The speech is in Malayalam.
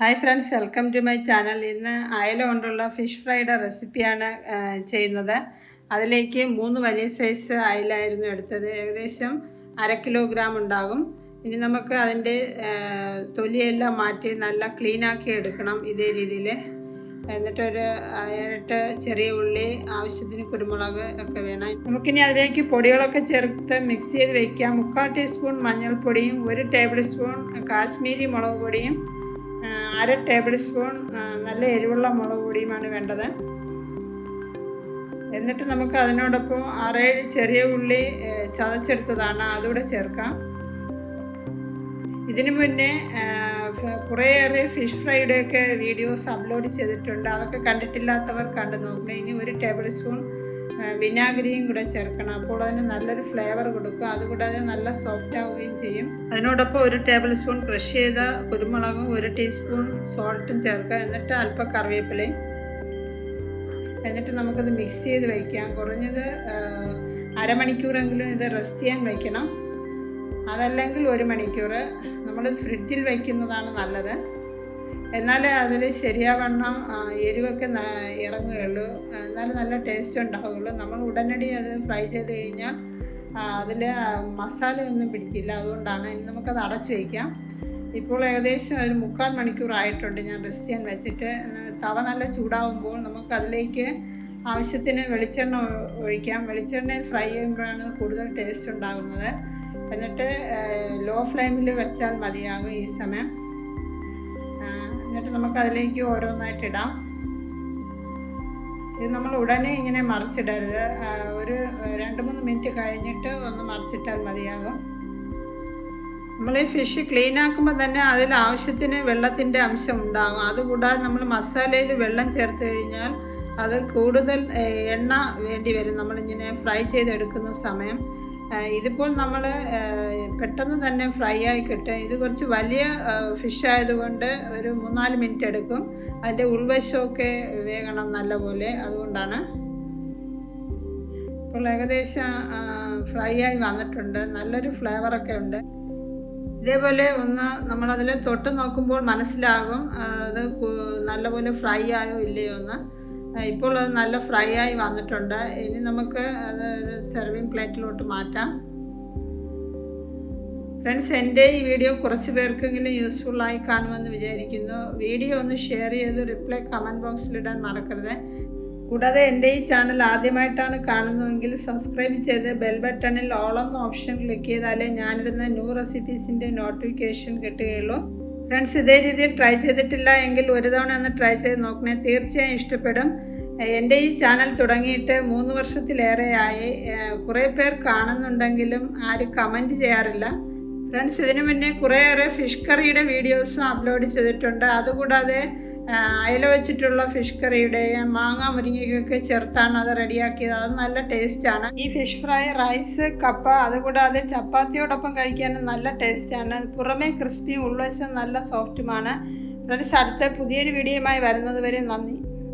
Hi friends, welcome to my channel. ഇന്ന് അയല കൊണ്ടുള്ള ഫിഷ് ഫ്രൈയുടെ റെസിപ്പിയാണ് ചെയ്യുന്നത്. അതിലേക്ക് 3 വലിയ സൈസ് അയലായിരുന്നു എടുത്തത്. ഏകദേശം 1/2 കിലോഗ്രാം ഉണ്ടാകും. ഇനി നമുക്ക് അതിൻ്റെ തൊലിയെല്ലാം മാറ്റി നല്ല ക്ലീനാക്കി എടുക്കണം ഇതേ രീതിയിൽ. എന്നിട്ടൊരു 8 ചെറിയ ഉള്ളി, ആവശ്യത്തിന് കുരുമുളക് ഒക്കെ വേണം. നമുക്കിനി അതിലേക്ക് പൊടികളൊക്കെ ചേർത്ത് മിക്സ് ചെയ്ത് വയ്ക്കാം. 3/4 ടീസ്പൂൺ മഞ്ഞൾപ്പൊടിയും 1 ടേബിൾ സ്പൂൺ കാശ്മീരി മുളക് പൊടിയും 1/2 ടേബിൾ സ്പൂൺ നല്ല എരിവുള്ള മുളക് പൊടിയുമാണ് വേണ്ടത്. എന്നിട്ട് നമുക്ക് അതിനോടൊപ്പം 6-7 ചെറിയ ഉള്ളി ചതച്ചെടുത്തതാണ്, അതുകൂടെ ചേർക്കാം. ഇതിനു മുന്നേ കുറേയേറെ ഫിഷ് ഫ്രൈയുടെയൊക്കെ വീഡിയോസ് അപ്ലോഡ് ചെയ്തിട്ടുണ്ട്. അതൊക്കെ കണ്ടിട്ടില്ലാത്തവർ കണ്ടു നോക്കണം. ഇനി 1 ടേബിൾ സ്പൂൺ വിനാഗിരിയും കൂടെ ചേർക്കണം. അപ്പോൾ അതിന് നല്ലൊരു ഫ്ലേവർ കൊടുക്കും. അതുകൂടാതെ നല്ല സോഫ്റ്റ് ആവുകയും ചെയ്യും. അതിനോടൊപ്പം 1 ടേബിൾ സ്പൂൺ ക്രഷ് ചെയ്ത കുരുമുളകും 1 ടീസ്പൂൺ സോൾട്ടും ചേർക്കുക. എന്നിട്ട് അല്പം കറിവേപ്പിലയും. എന്നിട്ട് നമുക്കത് മിക്സ് ചെയ്ത് വയ്ക്കാം. കുറഞ്ഞത് അരമണിക്കൂറെങ്കിലും ഇത് റെസ്റ്റ് ചെയ്യാൻ വയ്ക്കണം. അതല്ലെങ്കിൽ 1 മണിക്കൂർ. നമ്മൾ ഫ്രിഡ്ജിൽ വയ്ക്കുന്നതാണ് നല്ലത്. എന്നാലേ അതിൽ ശരിയാവണ്ണം എരിവൊക്കെ ഇറങ്ങുകയുള്ളൂ. എന്നാലും നല്ല ടേസ്റ്റ് ഉണ്ടാവുകയുള്ളൂ. നമ്മൾ ഉടനടി അത് ഫ്രൈ ചെയ്ത് കഴിഞ്ഞാൽ അതിൽ മസാലയൊന്നും പിടിക്കില്ല. അതുകൊണ്ടാണ്. ഇനി നമുക്കത് അടച്ചു വയ്ക്കാം. ഇപ്പോൾ ഏകദേശം ഒരു 3/4 മണിക്കൂർ ആയിട്ടുണ്ട് ഞാൻ റെസ്റ്റ് ചെയ്യാൻ വെച്ചിട്ട്. തവ നല്ല ചൂടാവുമ്പോൾ നമുക്കതിലേക്ക് ആവശ്യത്തിന് വെളിച്ചെണ്ണ ഒഴിക്കാം. വെളിച്ചെണ്ണയിൽ ഫ്രൈ ചെയ്യുമ്പോഴാണ് കൂടുതൽ ടേസ്റ്റ് ഉണ്ടാകുന്നത്. എന്നിട്ട് ലോ ഫ്ലെയിമിൽ വെച്ചാൽ മതിയാകും ഈ സമയം. എന്നിട്ട് നമുക്കതിലേക്ക് ഓരോന്നായിട്ട് ഇടാം. ഇത് നമ്മൾ ഉടനെ ഇങ്ങനെ മറിച്ചിടരുത്. ഒരു 2-3 മിനിറ്റ് കഴിഞ്ഞിട്ട് ഒന്ന് മറിച്ചിട്ടാൽ മതിയാകും. നമ്മൾ ഈ ഫിഷ് ക്ലീൻ ആക്കുമ്പോൾ തന്നെ അതിൽ ആവശ്യത്തിന് വെള്ളത്തിൻ്റെ അംശം ഉണ്ടാകും. അതുകൂടാതെ നമ്മൾ മസാലയിൽ വെള്ളം ചേർത്ത് കഴിഞ്ഞാൽ അത് കൂടുതൽ എണ്ണ വേണ്ടി വരും നമ്മളിങ്ങനെ ഫ്രൈ ചെയ്തെടുക്കുന്ന സമയം. ഇതിപ്പോൾ നമ്മൾ പെട്ടെന്ന് തന്നെ ഫ്രൈ ആയി കിട്ടും. ഇത് കുറച്ച് വലിയ ഫിഷ് ആയതുകൊണ്ട് ഒരു 3-4 മിനിറ്റ് എടുക്കും. അതിൻ്റെ ഉൾവശമൊക്കെ വേകണം നല്ലപോലെ. അതുകൊണ്ടാണ്. ഇപ്പോൾ ഏകദേശം ഫ്രൈ ആയി വന്നിട്ടുണ്ട്. നല്ലൊരു ഫ്ലേവറൊക്കെ ഉണ്ട്. ഇതേപോലെ ഒന്ന് നമ്മളതിൽ തൊട്ട് നോക്കുമ്പോൾ മനസ്സിലാകും അത് നല്ലപോലെ ഫ്രൈ ആയോ ഇല്ലയോ എന്ന്. ഇപ്പോൾ അത് നല്ല ഫ്രൈ ആയി വന്നിട്ടുണ്ട്. ഇനി നമുക്ക് അത് ഒരു സെർവിങ് പ്ലേറ്റിലോട്ട് മാറ്റാം. ഫ്രണ്ട്സ്, എൻ്റെ ഈ വീഡിയോ കുറച്ച് പേർക്കെങ്കിലും യൂസ്ഫുള്ളായി കാണുമെന്ന് വിചാരിക്കുന്നു. വീഡിയോ ഒന്ന് ഷെയർ ചെയ്ത് റിപ്ലൈ കമൻറ്റ് ബോക്സിലിടാൻ മറക്കരുത്. കൂടാതെ എൻ്റെ ഈ ചാനൽ ആദ്യമായിട്ടാണ് കാണുന്നതെങ്കിൽ സബ്സ്ക്രൈബ് ചെയ്ത് ബെൽ ബട്ടണിൽ ഓൾ എന്ന ഓപ്ഷൻ ക്ലിക്ക് ചെയ്താലേ ഞാനിടുന്ന ന്യൂ റെസിപ്പീസിൻ്റെ നോട്ടിഫിക്കേഷൻ കിട്ടുകയുള്ളൂ. ഫ്രണ്ട്സ്, ഇതേ രീതിയിൽ ട്രൈ ചെയ്തിട്ടില്ല എങ്കിൽ ഒരു തവണ ഒന്ന് ട്രൈ ചെയ്ത് നോക്കണേ. തീർച്ചയായും ഇഷ്ടപ്പെടും. എൻ്റെ ഈ ചാനൽ തുടങ്ങിയിട്ട് 3 വർഷത്തിലേറെയായി. കുറേ പേർ കാണുന്നുണ്ടെങ്കിലും ആരും കമൻറ്റ് ചെയ്യാറില്ല. ഫ്രണ്ട്സ്, ഇതിനു മുന്നേ കുറേയേറെ ഫിഷ് കറിയുടെ വീഡിയോസും അപ്ലോഡ് ചെയ്തിട്ടുണ്ട്. അതുകൂടാതെ അയല വെച്ചിട്ടുള്ള ഫിഷ് കറിയുടെ മാങ്ങ മുരിങ്ങയൊക്കെ ചേർത്താണ് അത് റെഡിയാക്കിയത്. അത് നല്ല ടേസ്റ്റാണ്. ഈ ഫിഷ് ഫ്രൈ റൈസ്, കപ്പ, അതുകൂടാതെ ചപ്പാത്തിയോടൊപ്പം കഴിക്കാനും നല്ല ടേസ്റ്റാണ്. പുറമേ ക്രിസ്പിയും ഉൾവശം നല്ല സോഫ്റ്റുമാണ്. ഫ്രണ്ട്സ്, അടുത്ത പുതിയൊരു വീഡിയോയുമായി വരുന്നത് വരെ നന്ദി.